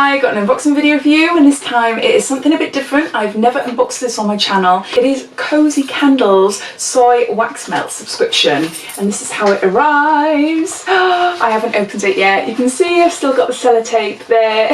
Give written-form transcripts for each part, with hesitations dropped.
Hi, got an unboxing video for you, and this time it is something a bit different. I've never unboxed this on my channel. It is Cosy Candles Soy Wax Melt subscription, and this is how it arrives. I haven't opened it yet. You can see I've still got the sellotape there.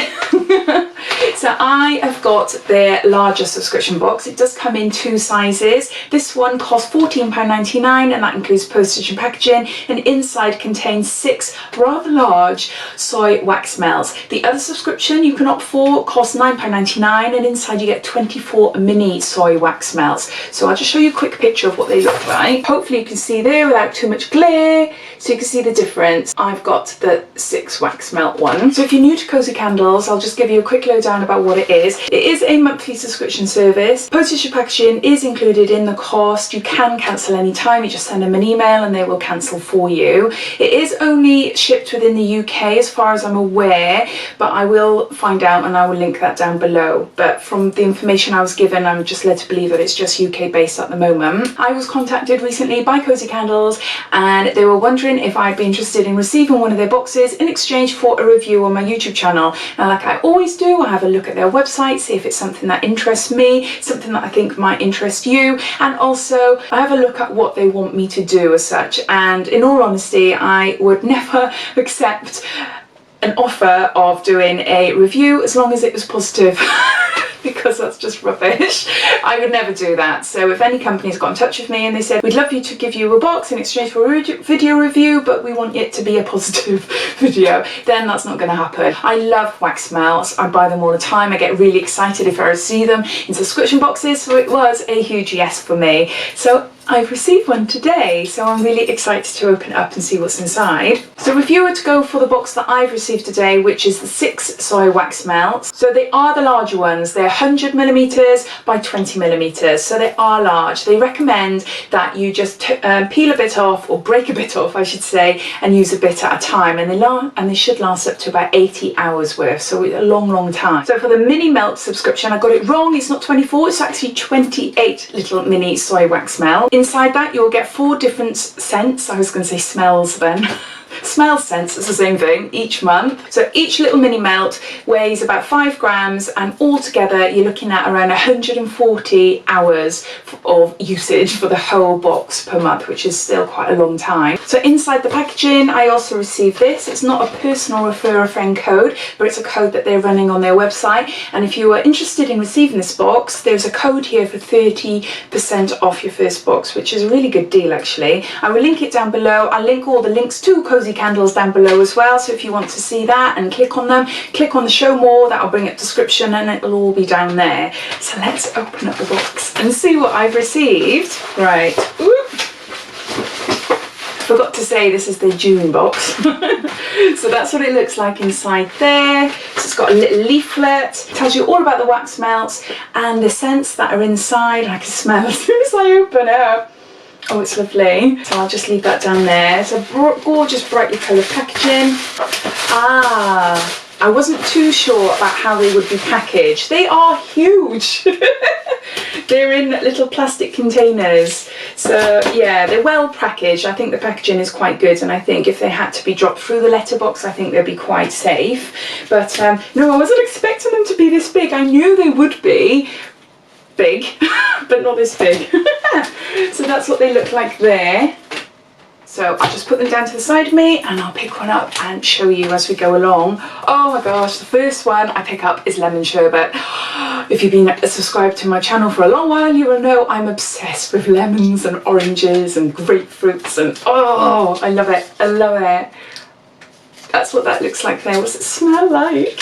So I have got their larger subscription box. It does come in two sizes. This one costs £14.99 and that includes postage and packaging, and inside contains 6 rather large soy wax melts. The other subscription you can opt for costs £9.99 and inside you get 24 mini soy wax melts. So I'll just show you a quick picture of what they look like. Hopefully you can see there without too much glare, so you can see the difference. I've got the 6 wax melt one. So if you're new to Cosy Candles, I'll just give you a quick lowdown about what it is. It is a monthly subscription service. Postage and packaging is included in the cost. You can cancel any time. You just send them an email and they will cancel for you. It is only shipped within the UK as far as I'm aware, but I will find out and I will link that down below. But from the information I was given, I'm just led to believe that it's just UK based at the moment. I was contacted recently by Cosy Candles and they were wondering if I'd be interested in receiving one of their boxes in exchange for a review on my YouTube channel. Now, like I always do, I have a look at their website, see if it's something that interests me, something that I think might interest you, and also I have a look at what they want me to do as such. And in all honesty, I would never accept an offer of doing a review as long as it was positive. Because that's just rubbish. I would never do that. So if any companies got in touch with me and they said, we'd love you to give you a box in exchange for a video review, but we want it to be a positive video, then that's not going to happen. I love wax melts. I buy them all the time. I get really excited if I see them in subscription boxes. So it was a huge yes for me. So I've received one today, so I'm really excited to open it up and see what's inside. So if you were to go for the box that I've received today, which is the 6 soy wax melts, so they are the larger ones. They're 100mm by 20mm, so they are large. They recommend that you just peel a bit off, or break a bit off I should say, and use a bit at a time, and they should last up to about 80 hours worth, so a long time. So for the mini melt subscription, I got it wrong. It's not 24, it's actually 28 little mini soy wax melts. Inside that you'll get 4 different scents. I was going to say smells then. Smell scents, it's the same thing, each month. So each little mini melt weighs about 5 grams, and altogether you're looking at around 140 hours of usage for the whole box per month, which is still quite a long time. So inside the packaging I also received this. It's not a personal refer a friend code, but it's a code that they're running on their website, and if you are interested in receiving this box, there's a code here for 30% off your first box, which is a really good deal actually. I will link it down below. I'll link all the links to Cosy Candles down below as well, so if you want to see that and click on them, click on the show more, that'll bring up description and it'll all be down there. So let's open up the box and see what I've received. Right, ooh. Forgot to say this is the June box. So that's what it looks like inside there. So it's got a little leaflet, it tells you all about the wax melts and the scents that are inside. I can smell as soon as I open it up. Oh, it's lovely. So I'll just leave that down there. It's a gorgeous, brightly coloured packaging. I wasn't too sure about how they would be packaged. They are huge. They're in little plastic containers. So yeah, they're well packaged. I think the packaging is quite good, and I think if they had to be dropped through the letterbox, I think they'd be quite safe. But no, I wasn't expecting them to be this big. I knew they would be big, but not this big. So that's what they look like there. So I'll just put them down to the side of me and I'll pick one up and show you as we go along. Oh my gosh, the first one I pick up is lemon sherbet. If you've been subscribed to my channel for a long while, you will know I'm obsessed with lemons and oranges and grapefruits, and oh, I love it, I love it. That's what that looks like there. What does it smell like?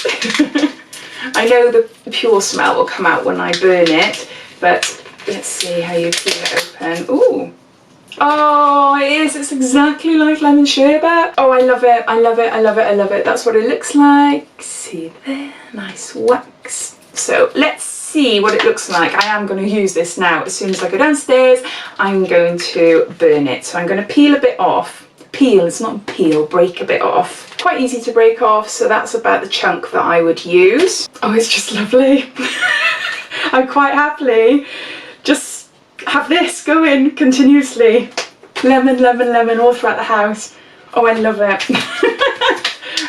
I know the pure smell will come out when I burn it, but let's see how you feel it open. Ooh. Oh, it is. It's exactly like lemon sherbet. Oh, I love it. I love it. I love it. I love it. That's what it looks like. See there? Nice wax. So let's see what it looks like. I am going to use this now. As soon as I go downstairs, I'm going to burn it. So I'm going to peel a bit off. Peel, it's not peel, break a bit off. Quite easy to break off, so that's about the chunk that I would use. Oh, it's just lovely. I quite happily just have this going continuously. Lemon, lemon, lemon all throughout the house. Oh, I love it.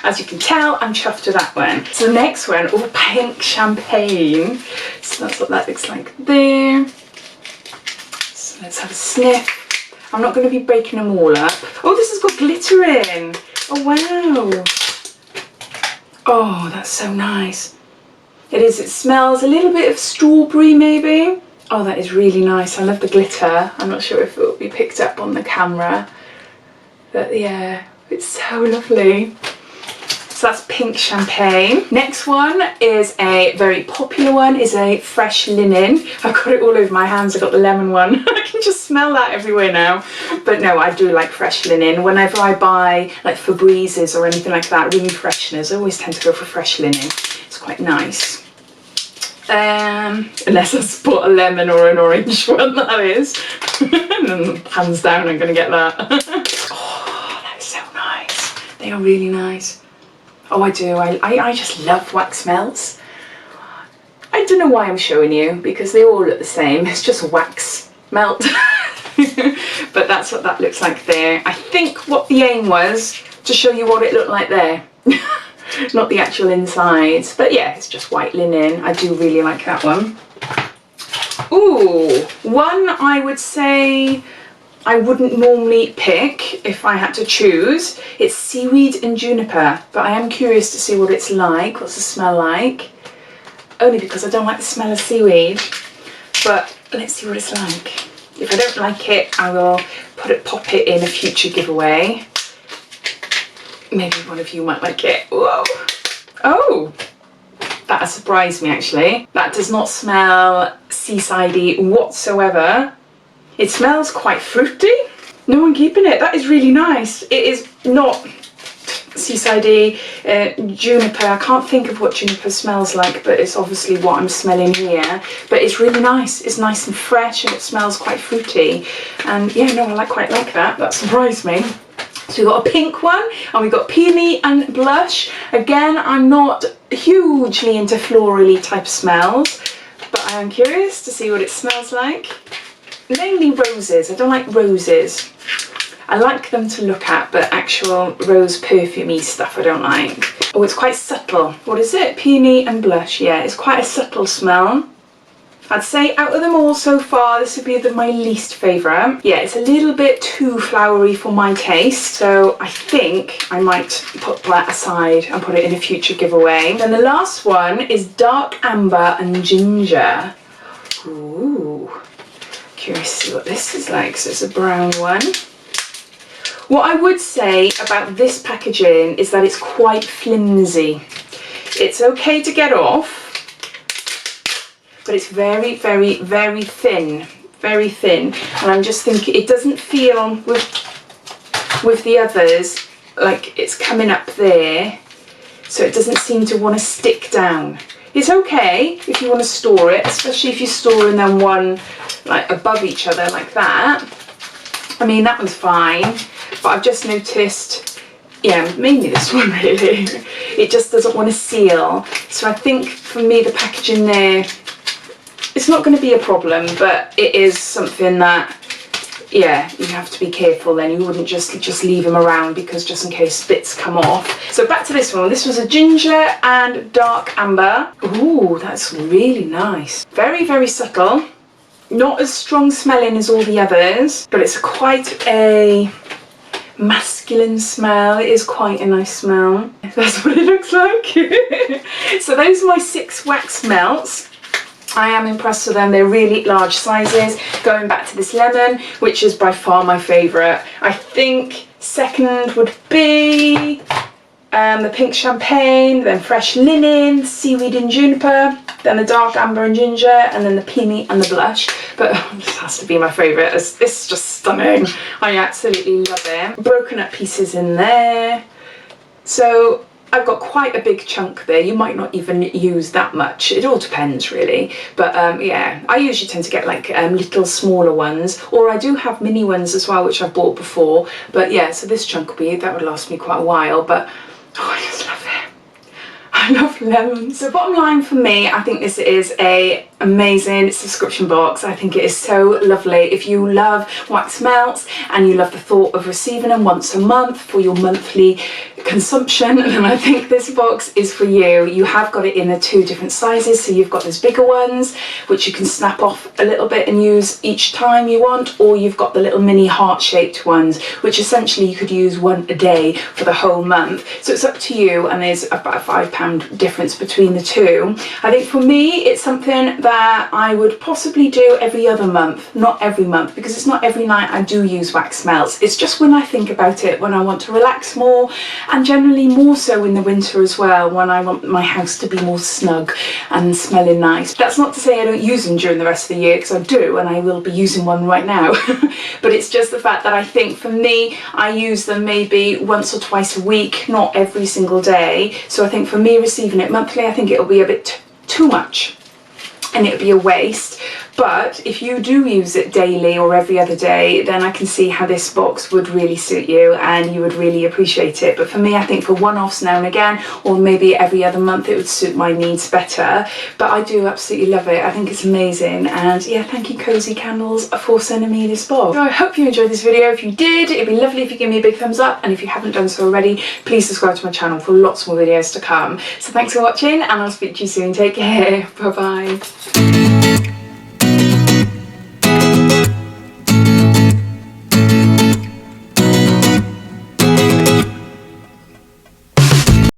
As you can tell, I'm chuffed with that one. So the next one, oh, pink champagne. So that's what that looks like there. So let's have a sniff. I'm not going to be breaking them all up. Oh, this has got glitter in. Oh, wow. Oh, that's so nice. It is, it smells a little bit of strawberry maybe. Oh, that is really nice. I love the glitter. I'm not sure if it will be picked up on the camera. But yeah, it's so lovely. So that's pink champagne. Next one is a very popular one, is a fresh linen. I've got it all over my hands. I've got the lemon one. I can just smell that everywhere now. But no, I do like fresh linen. Whenever I buy like Febrezes or anything like that, room fresheners, I always tend to go for fresh linen. It's quite nice. Unless I spot a lemon or an orange one, that is. And then hands down, I'm gonna get that. Oh, that is so nice. They are really nice. Oh, I do. I just love wax melts. I don't know why I'm showing you, because they all look the same. It's just wax melt. But that's what that looks like there. I think what the aim was to show you what it looked like there. Not the actual insides. But yeah, it's just white linen. I do really like that one. Ooh, one I would say I wouldn't normally pick if I had to choose. It's seaweed and juniper, but I am curious to see what it's like. What's the smell like? Only because I don't like the smell of seaweed. But let's see what it's like. If I don't like it, I will pop it in a future giveaway. Maybe one of you might like it. Whoa! Oh! That has surprised me actually. That does not smell seasidey whatsoever. It smells quite fruity. No, I'm keeping it. That is really nice. It is not seasidey, juniper. I can't think of what juniper smells like, but it's obviously what I'm smelling here. But it's really nice. It's nice and fresh and it smells quite fruity. And yeah, no, I quite like that. That surprised me. So we've got a pink one and we've got peony and blush. Again, I'm not hugely into florally type smells, but I am curious to see what it smells like. Mainly roses. I don't like roses. I like them to look at, but actual rose perfumey stuff I don't like. Oh, it's quite subtle. What is it? Peony and blush. Yeah, it's quite a subtle smell. I'd say out of them all so far, this would be my least favourite. Yeah, it's a little bit too flowery for my taste, so I think I might put that aside and put it in a future giveaway. Then the last one is dark amber and ginger. Ooh, curious to see what this is like. So it's a brown one. What I would say about this packaging is that it's quite flimsy. It's okay to get off, but it's very, very, very thin. Very thin. And I'm just thinking, it doesn't feel with the others like it's coming up there, so it doesn't seem to want to stick down. It's okay if you want to store it, especially if you're storing them one like above each other like that. I mean, that one's fine, but I've just noticed, yeah, mainly this one really, it just doesn't want to seal. So I think for me the packaging there, it's not going to be a problem, but it is something that, yeah, you have to be careful then. You wouldn't just leave them around because just in case bits come off. So back to this one. This was a ginger and dark amber. Ooh, that's really nice. Very, very subtle. Not as strong smelling as all the others, but it's quite a masculine smell. It is quite a nice smell. That's what it looks like. So those are my 6 wax melts. I am impressed with them. They're really large sizes. Going back to this lemon, which is by far my favourite. I think second would be the pink champagne, then fresh linen, seaweed and juniper, then the dark amber and ginger, and then the peony and the blush. But this has to be my favourite. This is just stunning. I absolutely love it. Broken up pieces in there. So I've got quite a big chunk there. You might not even use that much. It all depends really. But yeah, I usually tend to get like little smaller ones, or I do have mini ones as well, which I've bought before. But yeah, so this chunk that would last me quite a while. But oh, I just love it. I love lemons. So bottom line for me, I think this is a amazing subscription box. I think it is so lovely. If you love wax melts and you love the thought of receiving them once a month for your monthly consumption, then I think this box is for you. You have got it in the 2 different sizes, so you've got those bigger ones which you can snap off a little bit and use each time you want, or you've got the little mini heart-shaped ones which essentially you could use one a day for the whole month. So it's up to you, and there's about a £5 difference between the 2. I think for me it's something that I would possibly do every other month, not every month, because it's not every night I do use wax melts. It's just when I think about it, when I want to relax more, and generally more so in the winter as well, when I want my house to be more snug and smelling nice. That's not to say I don't use them during the rest of the year, because I do, and I will be using one right now. But it's just the fact that I think for me, I use them maybe once or twice a week, not every single day. So I think for me, receiving it monthly, I think it'll be a bit too much and it'd be a waste. But if you do use it daily or every other day, then I can see how this box would really suit you and you would really appreciate it. But for me, I think for one-offs now and again, or maybe every other month, it would suit my needs better. But I do absolutely love it. I think it's amazing. And yeah, thank you Cosy Candles for sending me this box. So I hope you enjoyed this video. If you did, it'd be lovely if you give me a big thumbs up. And if you haven't done so already, please subscribe to my channel for lots more videos to come. So thanks for watching, and I'll speak to you soon. Take care. Bye-bye.